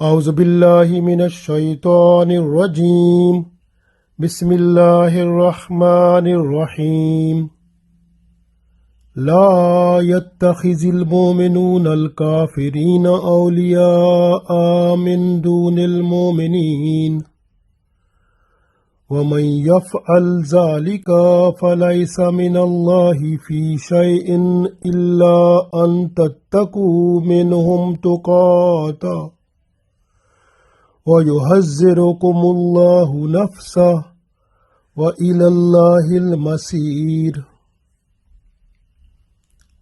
أعوذ بالله من الشيطان الرجيم بسم الله الرحمن الرحيم لا يتخذ المؤمنون الكافرين أولياء من دون المؤمنين ومن يفعل ذلك فليس من الله في شيء إلا أن تتقوا منهم تقاتا وَيُحَذِّرُكُمُ اللَّهُ نَفْسَهُ وَإِلَى اللَّهِ الْمَصِيرُ.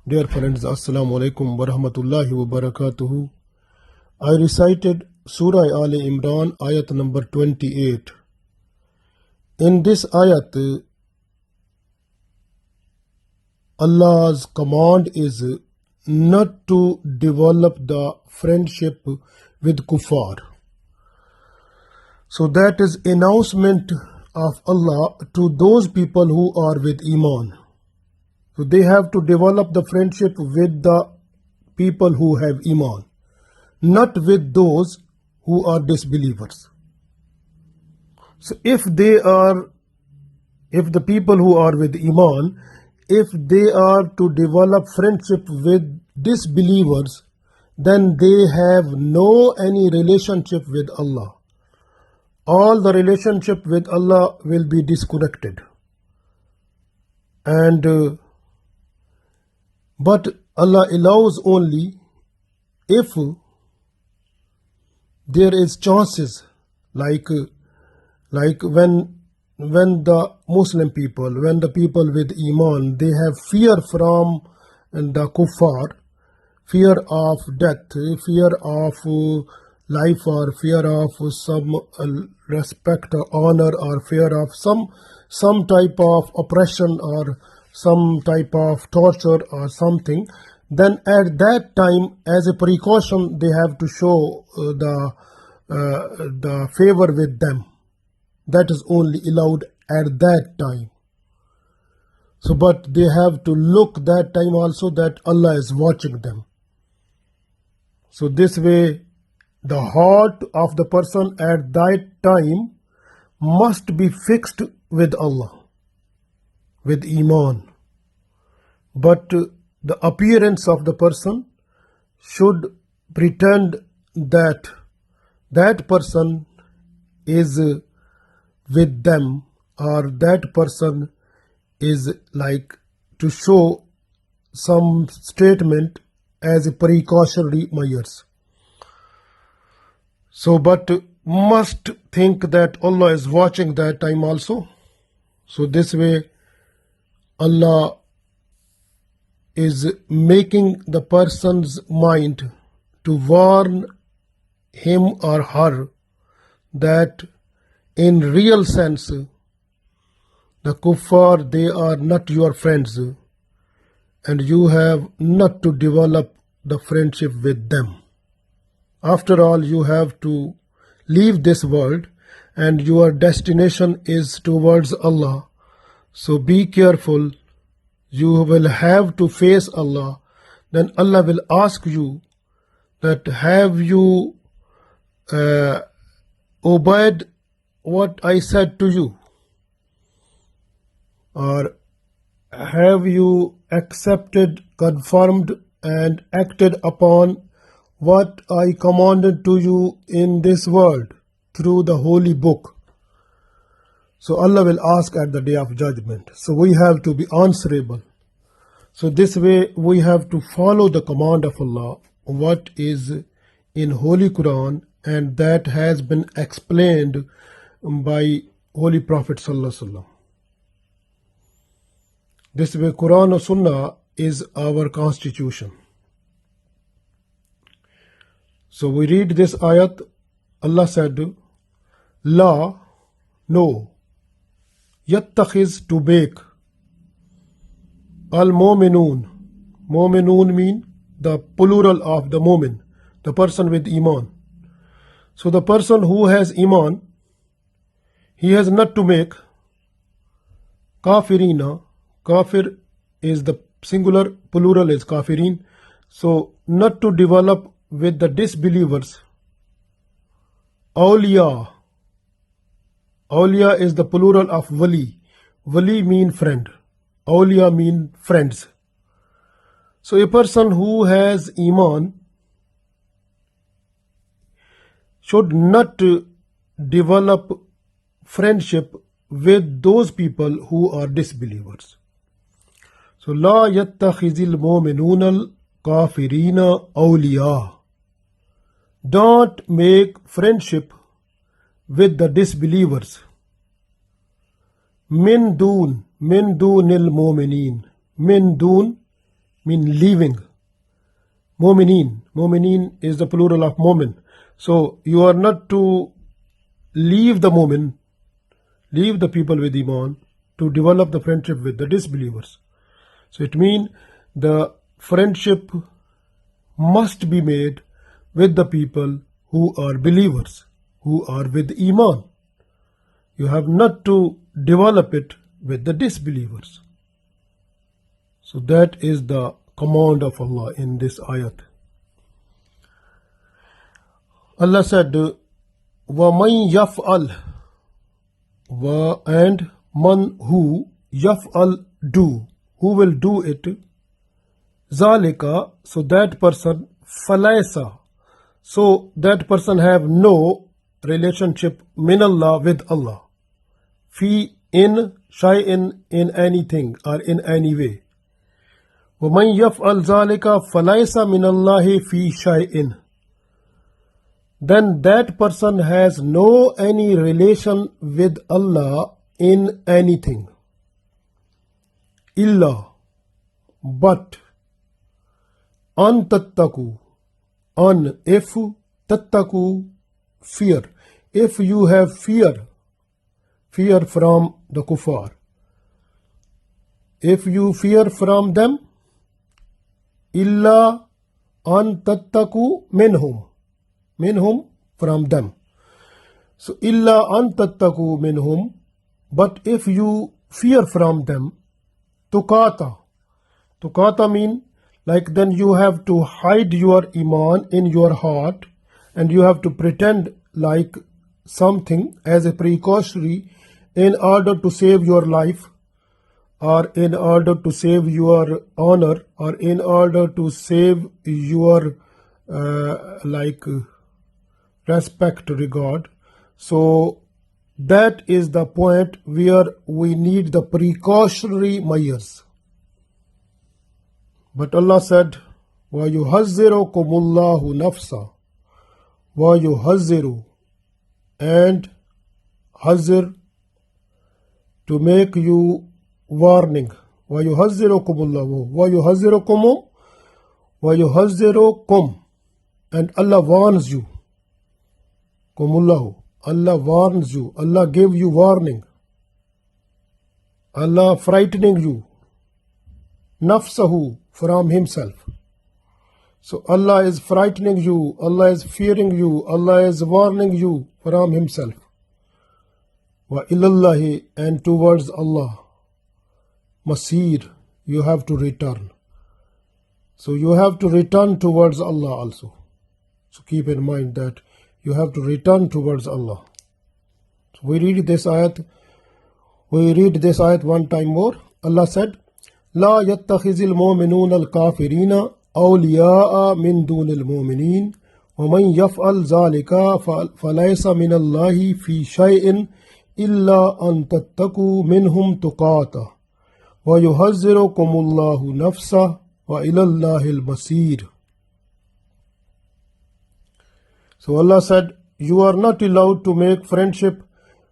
Dear friends, Assalamu alaikum wa rahmatullahi wa barakatuhu. I recited Surah Aal-i-Imraan Ayat number 28. In this ayat, Allah's command is not to develop the friendship with kuffar. So that is announcement of Allah to those people who are with Iman. So they have to develop the friendship with the people who have Iman, not with those who are disbelievers. So if the people who are with Iman, if they are to develop friendship with disbelievers, then they have no any relationship with Allah. All the relationship with Allah will be disconnected. And but Allah allows only if there is chances, like when the Muslim people, when the people with Iman, they have fear from the kuffar, fear of death, fear of life, or fear of some respect or honor, or fear of some type of oppression or some type of torture or something, then at that time, as a precaution, they have to show the favor with them. That is only allowed at that time. So but they have to look that time also that Allah is watching them. So this way the heart of the person at that time must be fixed with Allah, with Iman. But the appearance of the person should pretend that that person is with them, or that person is like to show some statement as a precautionary measures. So, but must think that Allah is watching that time also. So this way, Allah is making the person's mind to warn him or her that in real sense, the kuffar, they are not your friends, and you have not to develop the friendship with them. After all, you have to leave this world and your destination is towards Allah. So be careful. You will have to face Allah. Then Allah will ask you that have you obeyed what I said to you? Or have you accepted, confirmed and acted upon what I commanded to you in this world through the holy book? So Allah will ask at the day of judgment. So we have to be answerable. So this way we have to follow the command of Allah, what is in Holy Quran, and that has been explained by Holy Prophet Sallallahu Alaihi Wasallam. This way Quran or Sunnah is our constitution. So we read this ayat. Allah said, La, no, yattakhiz, to make, al-mu'minun. Mu'minun mean the plural of the mu'min, the person with Iman. So the person who has Iman, he has not to make kafirina. Kafir is the singular, plural is kafirin. So not to develop with the disbelievers, Awliya. Awliya is the plural of wali. Wali mean friend. Awliya mean friends. So a person who has Iman should not develop friendship with those people who are disbelievers. So لا يتخذ المؤمنون الكافرين أولياء. Don't make friendship with the disbelievers. من دون المؤمنين. من دون mean leaving. Mu'minin is the plural of mu'min. So you are not to leave the mu'min, leave the people with Iman, to develop the friendship with the disbelievers. So it means the friendship must be made with the people who are believers, who are with Iman. You have not to develop it with the disbelievers. So that is the command of Allah in this ayat. Allah said, وَمَنْ يَفْعَلْ, and man who, yaf'al do, who will do it, zalika, so that person, falaysa, so that person have no relationship min Allah with Allah, fi in shay'in, in anything or in any way. وَمَنْ يَفْعَلْ ذَلِكَ فَلَيْسَ مِنَ اللَّهِ فِي شَيْءٍ, then that person has no any relation with Allah in anything. Illa, but, an tattaku, an, if, tattaku, fear, if you have fear from the kuffar, if you fear from them, illa an tattaku minhum, from them. So illa an tattaku minhum, but if you fear from them, tukata mean like then you have to hide your Iman in your heart and you have to pretend like something as a precautionary in order to save your life, or in order to save your honor, or in order to save your respect, regard. So that is the point where we need the precautionary measures. But Allah said, وَيُحَذِّرُكُمُ اللَّهُ نَفْسًا, وَيُحَذِّرُ, and hazir, to make you warning. وَيُحَذِّرُكُمْ, and Allah warns you. Kumullahu, Allah warns you, Allah gave you warning, Allah frightening you. Nafsahu, from himself. So Allah is frightening you, Allah is fearing you, Allah is warning you from himself. Wa ilallahi, and towards Allah. Masir, you have to return. So you have to return towards Allah also. So keep in mind that you have to return towards Allah. So we read this ayat one time more. Allah said, لا يتخذ المؤمنون الكافرين أولياء من دون المؤمنين ومن يفعل ذلك فليس من الله في شيء إلا أن تتقوا منهم تقاته ويحذركم الله نفسه وإلى الله المصير. So Allah said, you are not allowed to make friendship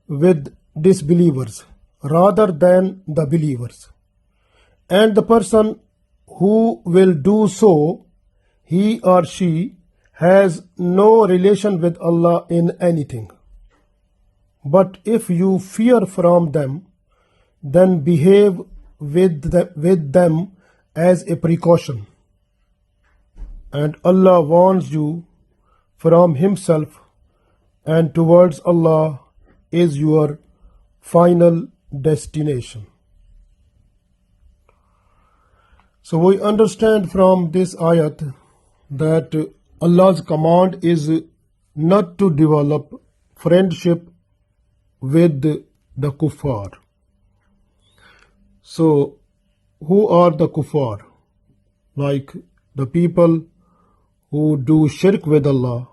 with disbelievers rather than the believers. And the person who will do so, he or she has no relation with Allah in anything. But if you fear from them, then behave with them as a precaution. And Allah warns you from Himself, and towards Allah is your final destination. So we understand from this ayat that Allah's command is not to develop friendship with the kuffar. So, who are the kuffar? Like the people who do shirk with Allah,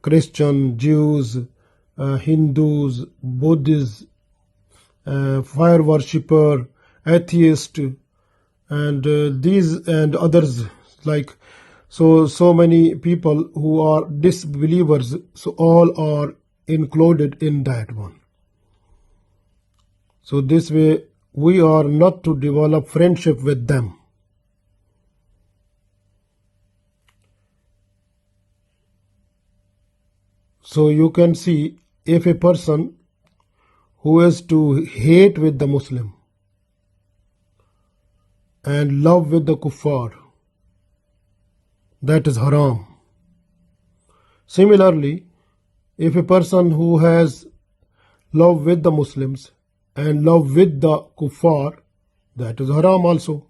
Christian, Jews, Hindus, Buddhists, fire worshipper, atheist, and these and others, like so many people who are disbelievers, so all are included in that one. So this way we are not to develop friendship with them. So you can see, if a person who is to hate with the Muslim and love with the kuffar, that is haram. Similarly, if a person who has love with the Muslims and love with the kuffar, that is haram also.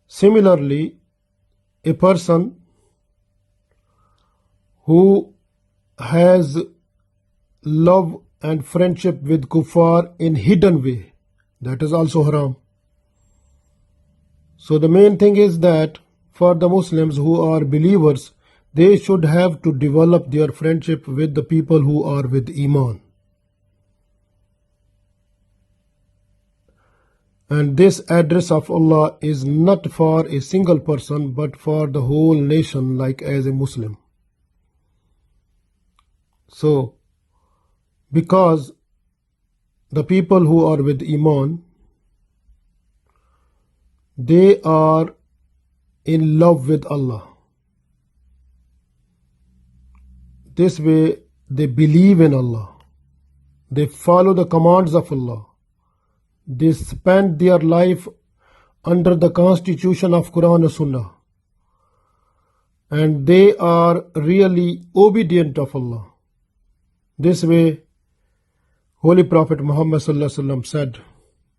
Similarly, a person who has love and friendship with kuffar in hidden way, that is also haram. So the main thing is that for the Muslims who are believers, they should have to develop their friendship with the people who are with Iman. And this address of Allah is not for a single person, but for the whole nation, like as a Muslim. So, because the people who are with Iman, they are in love with Allah. This way they believe in Allah. They follow the commands of Allah. They spend their life under the constitution of Quran and Sunnah. And they are really obedient of Allah. This way, Holy Prophet Muhammad said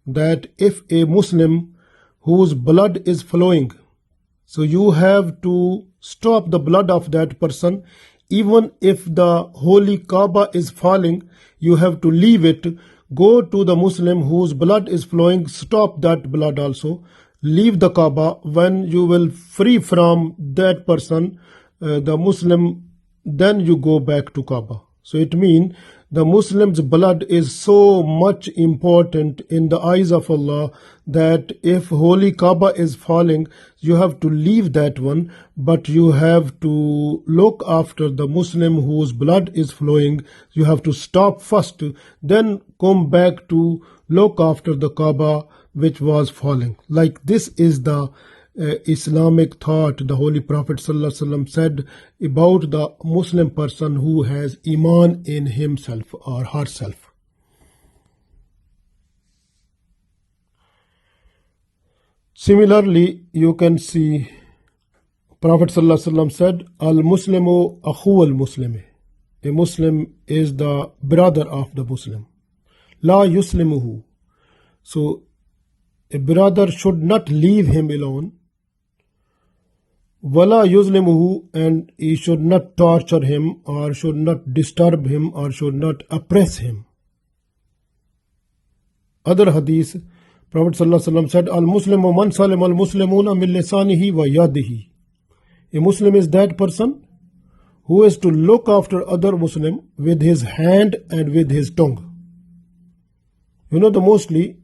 that if a Muslim whose blood is flowing, so you have to stop the blood of that person. Even if the holy Kaaba is falling, you have to leave it. Go to the Muslim whose blood is flowing, stop that blood also. Leave the Kaaba. When you will free from that person, the Muslim, then you go back to Kaaba. So it means the Muslim's blood is so much important in the eyes of Allah that if holy Kaaba is falling, you have to leave that one, but you have to look after the Muslim whose blood is flowing. You have to stop first, then come back to look after the Kaaba which was falling. Like this is the Islamic thought the Holy Prophet ﷺ said about the Muslim person who has Iman in himself or herself. Similarly, you can see Prophet ﷺ said, Al-Muslimu akhu al-Muslimi. A Muslim is the brother of the Muslim. La yuslimuhu. So a brother should not leave him alone. Wala yuzlimuhu, and he should not torture him or should not disturb him or should not oppress him. Other hadith, Prophet ﷺ said, Al-Muslimu man salim al-Muslimuna min lisanihi wa yadihi. A Muslim is that person who is to look after other Muslim with his hand and with his tongue. You know, mostly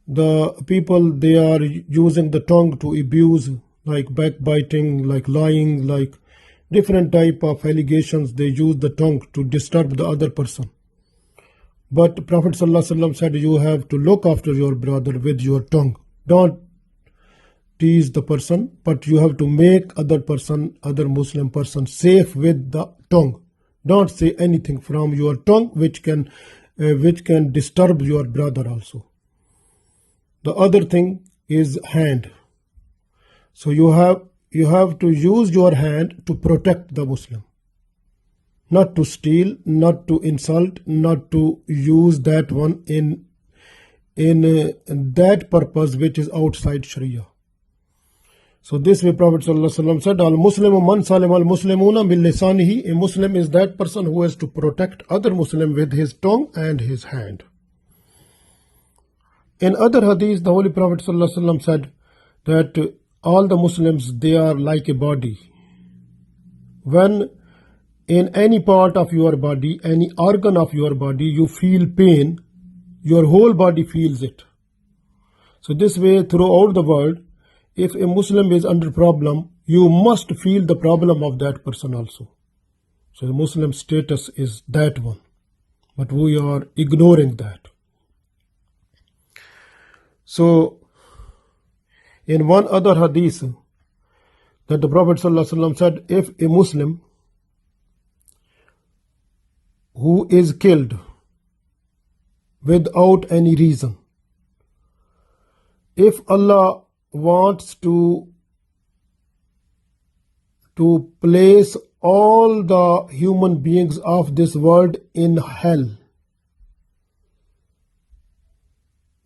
the people, they are using the tongue to abuse, like backbiting, like lying, like different type of allegations. They use the tongue to disturb the other person. But Prophet ﷺ said, you have to look after your brother with your tongue. Don't tease the person, but you have to make other Muslim person safe with the tongue. Don't say anything from your tongue which can disturb your brother also. The other thing is hand. So you have to use your hand to protect the Muslim. Not to steal, not to insult, not to use that one in that purpose which is outside Sharia. So this way Prophet ﷺ said, Al-Muslimu man salim al-Muslimuna min lisanihi. A Muslim is that person who has to protect other Muslim with his tongue and his hand. In other hadith, the Holy Prophet ﷺ said that all the Muslims, they are like a body. When in any part of your body, any organ of your body, you feel pain, your whole body feels it. So this way, throughout the world, if a Muslim is under problem, you must feel the problem of that person also. So the Muslim status is that one. But we are ignoring that. So, in one other hadith, that the Prophet ﷺ said, if a Muslim who is killed without any reason, if Allah wants to place all the human beings of this world in hell,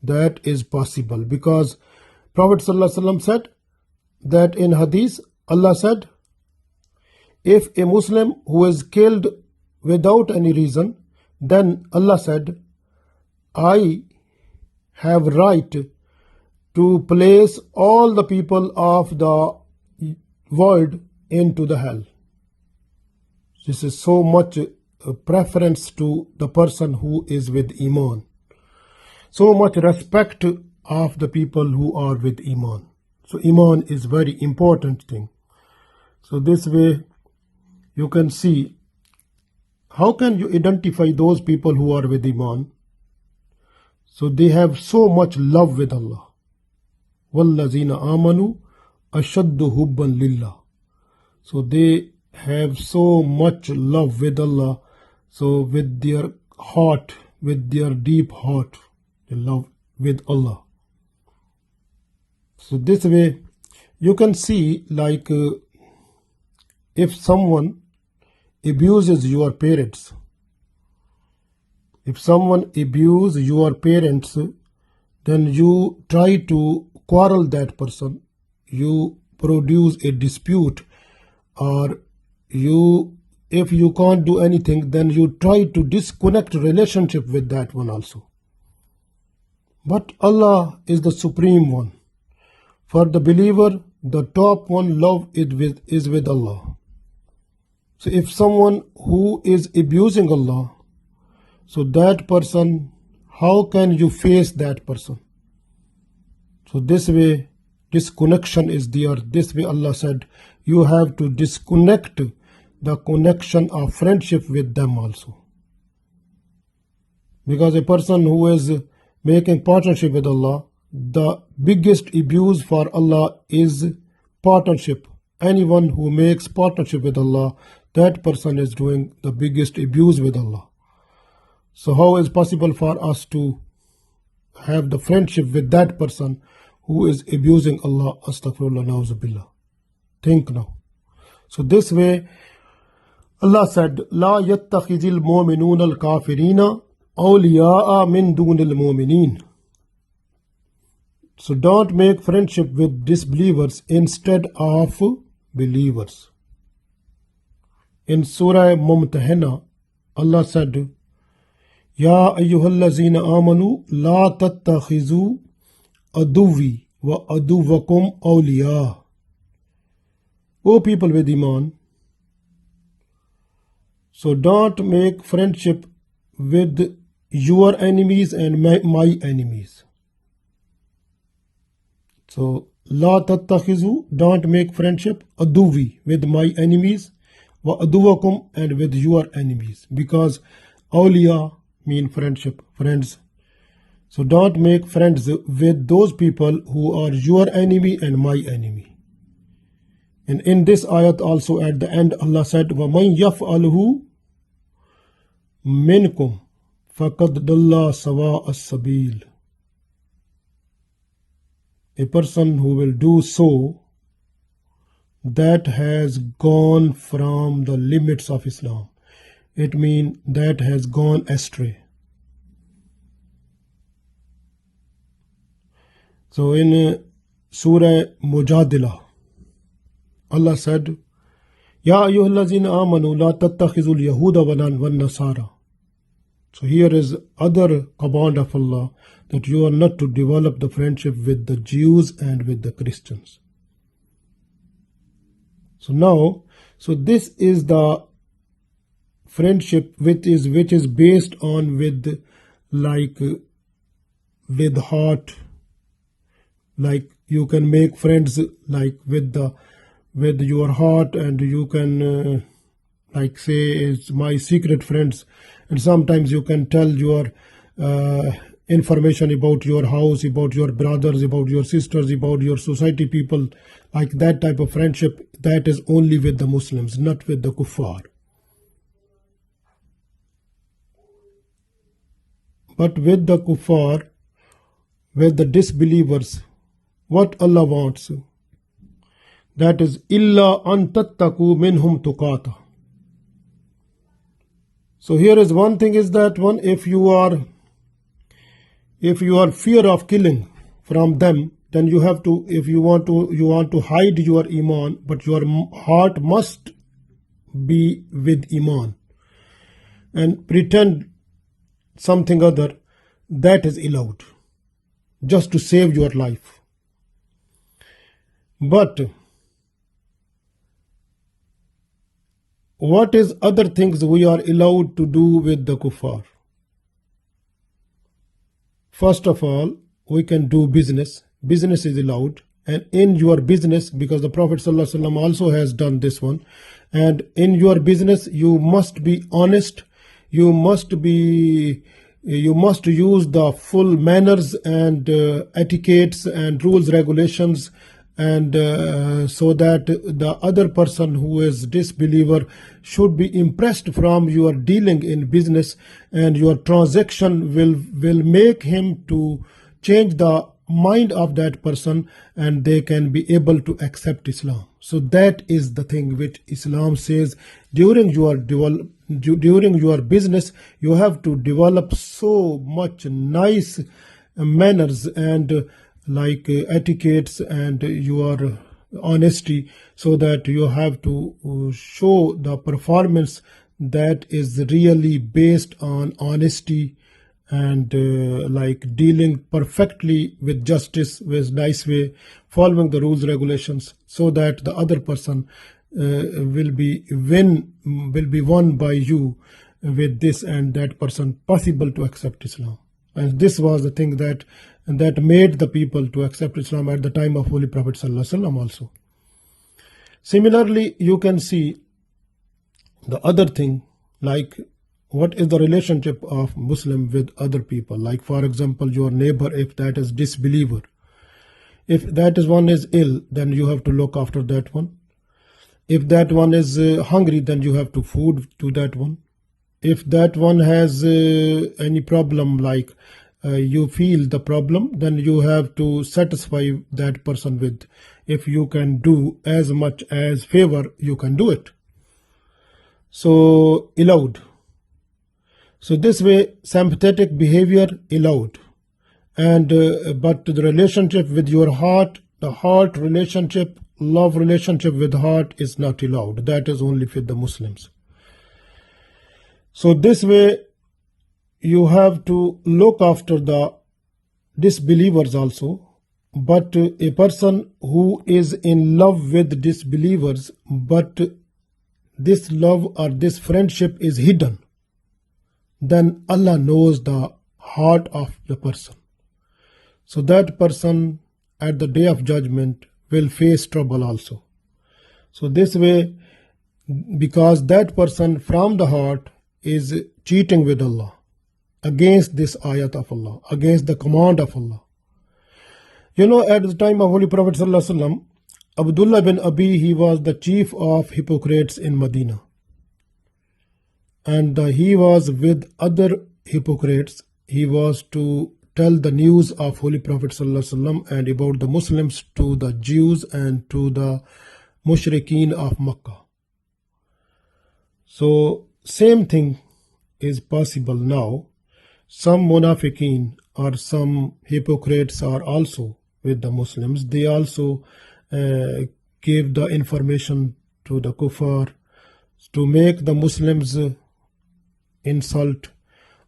that is possible, because Prophet ﷺ said that in hadith, Allah said, if a Muslim who is killed without any reason, then Allah said, I have right to place all the people of the world into the hell. This is so much preference to the person who is with Iman. So much respect of the people who are with Iman. So Iman is very important thing. So this way you can see, how can you identify those people who are with Iman? So they have so much love with Allah. وَالَّذِينَ آمَنُوا أَشَدُّ حُبًّا لِلَّهِ. So they have so much love with Allah. So with their heart, with their deep heart, they love with Allah. So this way you can see, like if someone abuses your parents, if someone abuses your parents, then you try to quarrel that person, you produce a dispute, or if you can't do anything, then you try to disconnect relationship with that one also. But Allah is the supreme one. For the believer, the top one love is with Allah. So if someone who is abusing Allah, so that person, how can you face that person? So this way, disconnection is there. This way Allah said, you have to disconnect the connection of friendship with them also. Because a person who is making partnership with Allah, the biggest abuse for Allah is partnership. Anyone who makes partnership with Allah, that person is doing the biggest abuse with Allah. So how is possible for us to have the friendship with that person who is abusing Allah? Astaghfirullah, na'uzubillah. Think now. So this way, Allah said, لا يتخذ المؤمنون الكافرين أولياء من دون المؤمنين. So don't make friendship with disbelievers instead of believers. In Surah Mumtahina, Allah said, Ya ayyuhallazina amanu la tattakhizu aduwi wa aduwakum awliya. O people with Iman, so don't make friendship with your enemies and my enemies. So, la tattakhizu, don't make friendship, aduwi, with my enemies, wa aduwakum, and with your enemies. Because awliya mean friendship, friends. So don't make friends with those people who are your enemy and my enemy. And in this ayat also at the end Allah said, وَمَنْ يَفْعَلْهُ مِنْكُمْ فَقَدْ ضَلَّ سَوَاءَ السَّبِيلِ. A person who will do so, that has gone from the limits of Islam. It means that has gone astray. So in Surah Mujadila, Allah said, Ya ayyuhallazina amanu la tattakhizul yahuda wan nasara. So here is other command of Allah, that you are not to develop the friendship with the Jews and with the Christians. So this is the friendship which is based on with heart. Like you can make friends like with your heart, and you can like say it's my secret friends, and sometimes you can tell your information about your house, about your brothers, about your sisters, about your society people. Like that type of friendship, that is only with the Muslims, not with the kuffar. But with the kuffar, with the disbelievers, what Allah wants, that is illa an tattaku minhum tuqata. So here is one thing, is that one, if you are fear of killing from them, then you have to, if you want to hide your iman, but your heart must be with iman, and pretend something other, that is allowed, just to save your life. But what is other things we are allowed to do with the kuffar? First of all, we can do business. Business is allowed, and in your business, because the Prophet ﷺ also has done this one, and in your business you must be honest, you must use the full manners and etiquettes and rules, regulations, and so that the other person who is disbeliever should be impressed from your dealing in business, and your transaction will make him to change the mind of that person, and they can be able to accept Islam. So that is the thing which Islam says, during your business you have to develop so much nice manners and like etiquettes and your honesty, so that you have to show the performance that is really based on honesty, and like dealing perfectly with justice, with nice way, following the rules, regulations, so that the other person will be won by you with this, and that person possible to accept Islam. And this was the thing that made the people to accept Islam at the time of Holy Prophet ﷺ also. Similarly, you can see the other thing, like what is the relationship of Muslim with other people. Like for example, your neighbor, if that is disbeliever, if that is one is ill, then you have to look after that one. If that one is hungry, then you have to food to that one. If that one has any problem, like you feel the problem, then you have to satisfy that person with. If you can do as much as favor, you can do it. So allowed. So this way, sympathetic behavior allowed, and but the relationship with your heart, the heart relationship, love relationship with heart is not allowed. That is only for the Muslims. So this way, you have to look after the disbelievers also. But a person who is in love with disbelievers, but this love or this friendship is hidden, then Allah knows the heart of the person. So that person at the day of judgment will face trouble also. So this way, because that person from the heart is cheating with Allah, against this ayat of Allah, against the command of Allah. You know, at the time of Holy Prophet ﷺ, Abdullah bin Abi, he was the chief of hypocrites in Medina. And he was with other hypocrites. He was to tell the news of Holy Prophet ﷺ and about the Muslims to the Jews and to the mushrikeen of Makkah. So same thing is possible now. Some munafiqeen or some hypocrites are also with the Muslims. They also give the information to the kuffar to make the Muslims insult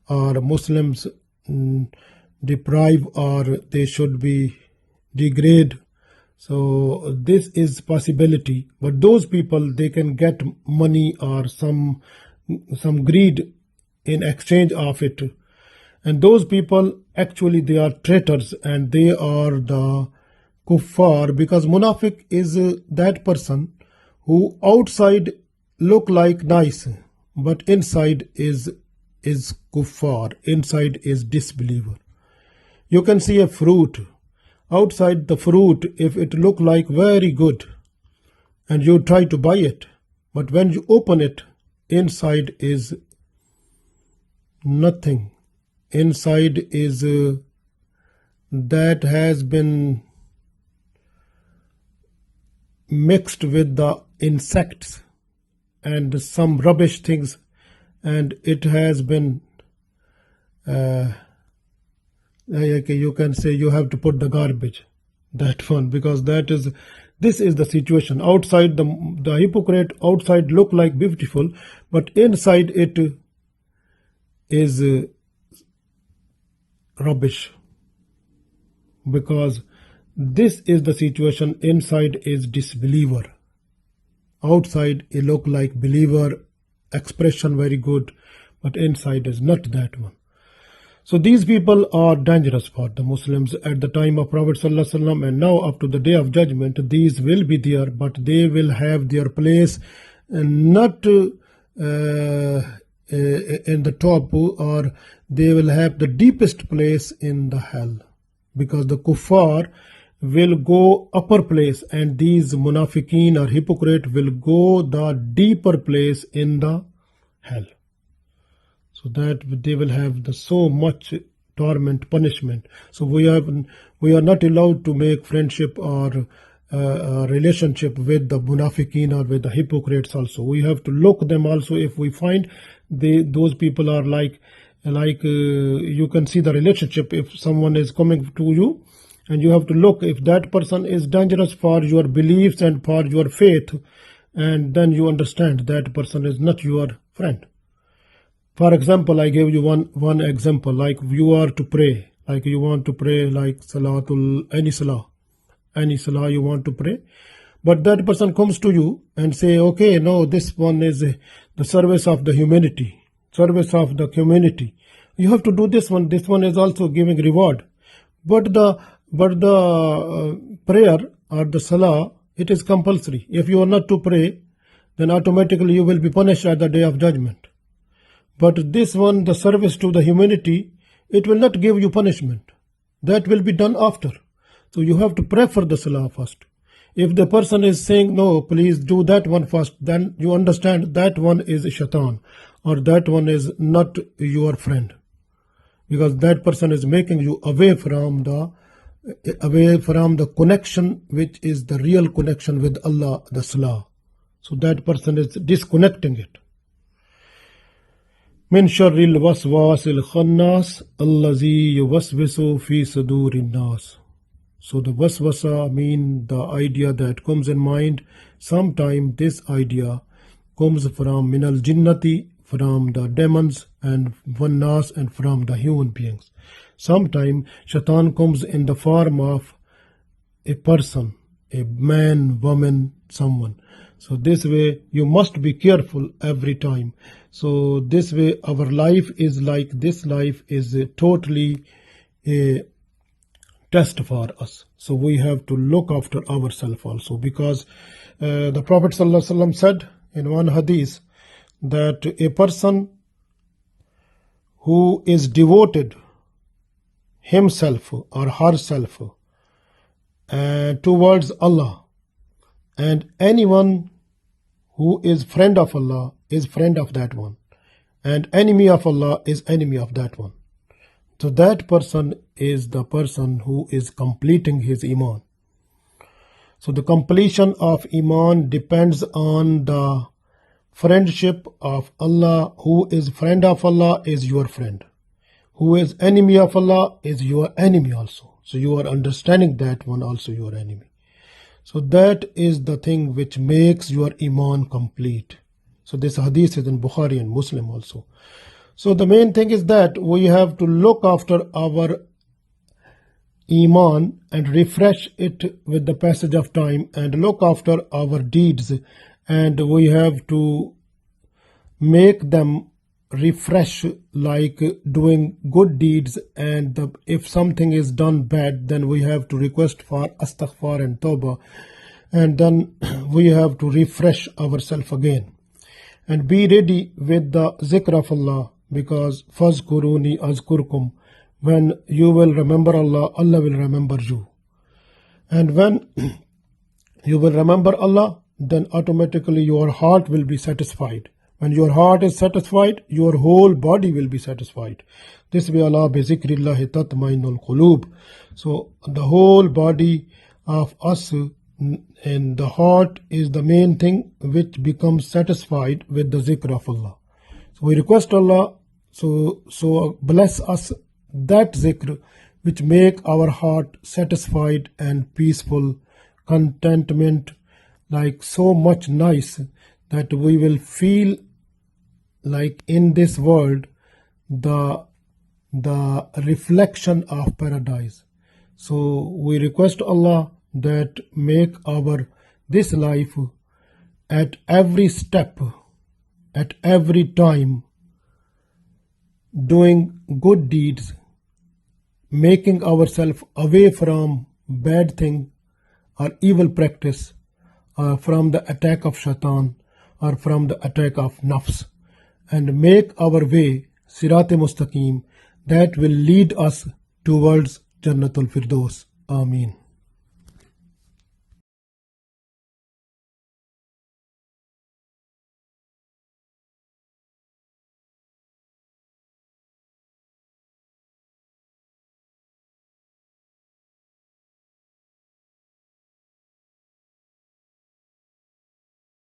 or Muslims deprive or they should be degrade. So this is possibility, but those people, they can get money or some greed in exchange of it, and those people actually they are traitors and they are the kuffar, because munafiq is that person who outside look like nice but inside is kuffar, inside is disbeliever. You can see a fruit. Outside the fruit, if it look like very good and you try to buy it, but when you open it, inside is nothing. Inside is that has been mixed with the insects and some rubbish things, and it has been you can say you have to put the garbage, that one, because this is the situation. Outside the hypocrite outside look like beautiful, but inside it is rubbish, because this is the situation. Inside is disbeliever, outside it look like believer, expression very good, but inside is not that one. So these people are dangerous for the Muslims at the time of Prophet ﷺ, and now up to the day of judgment these will be there, but they will have their place not in the top, or they will have the deepest place in the hell, because the kuffar will go upper place and these munafiqeen or hypocrite will go the deeper place in the hell. So that they will have so much torment, punishment. So we are not allowed to make friendship or relationship with the munafiqeen or with the hypocrites also. We have to look them also. If we find those people are like you can see the relationship. If someone is coming to you, and you have to look if that person is dangerous for your beliefs and for your faith, and then you understand that person is not your friend. For example, I gave you one example, like you are to pray, like you want to pray like any salah you want to pray, but that person comes to you and say, okay, no, this one is the service of the humanity, service of the community. You have to do this one. This one is also giving reward, but the prayer or the salah, it is compulsory. If you are not to pray, then automatically you will be punished at the day of judgment. But this one, the service to the humanity, it will not give you punishment. That will be done after. So you have to pray for the salah first. If the person is saying, no, please do that one first, then you understand that one is shaitan, or that one is not your friend, because that person is making you away from the connection, which is the real connection with Allah, the salah. So that person is disconnecting it. Min sharril waswasil khannas allazi yuwaswisu fi sudurin nas. So the waswasa mean the idea that comes in mind. Sometime this idea comes from minal jinnati, from the demons, and one nas, and from the human beings. Sometime shaitan comes in the form of a person, a man, woman, someone. So this way you must be careful every time. So this way our life is like, this life is totally a test for us. So we have to look after ourselves also, because the Prophet ﷺ said in one hadith that a person who is devoted himself or herself towards Allah, and anyone who is friend of Allah is friend of that one, and enemy of Allah is enemy of that one. So that person is the person who is completing his iman. So the completion of iman depends on the friendship of Allah. Who is friend of Allah is your friend. Who is enemy of Allah is your enemy also. So you are understanding that one also your enemy. So that is the thing which makes your iman complete. So this hadith is in Bukhari and Muslim also. So the main thing is that we have to look after our iman and refresh it with the passage of time, and look after our deeds, and we have to make them refresh, like doing good deeds, and if something is done bad, then we have to request for astaghfar and tawbah, and then we have to refresh ourselves again, and be ready with the zikr of Allah, because fazkuruni azkurkum, when you will remember Allah, Allah will remember you. And when you will remember Allah, then automatically your heart will be satisfied. When your heart is satisfied, your whole body will be satisfied. This way, Allah bi zikrillahi tatma'innul qulub. So the whole body of us and the heart is the main thing which becomes satisfied with the zikr of Allah. So we request Allah, so bless us that zikr which make our heart satisfied and peaceful, contentment, like so much nice that we will feel like in this world the reflection of paradise. So we request Allah that make our this life at every step, at every time, doing good deeds, making ourselves away from bad thing or evil practice, or from the attack of shaitan, or from the attack of nafs, and make our way Sirat-e Mustaqim that will lead us towards Jannatul Firdaus. Ameen.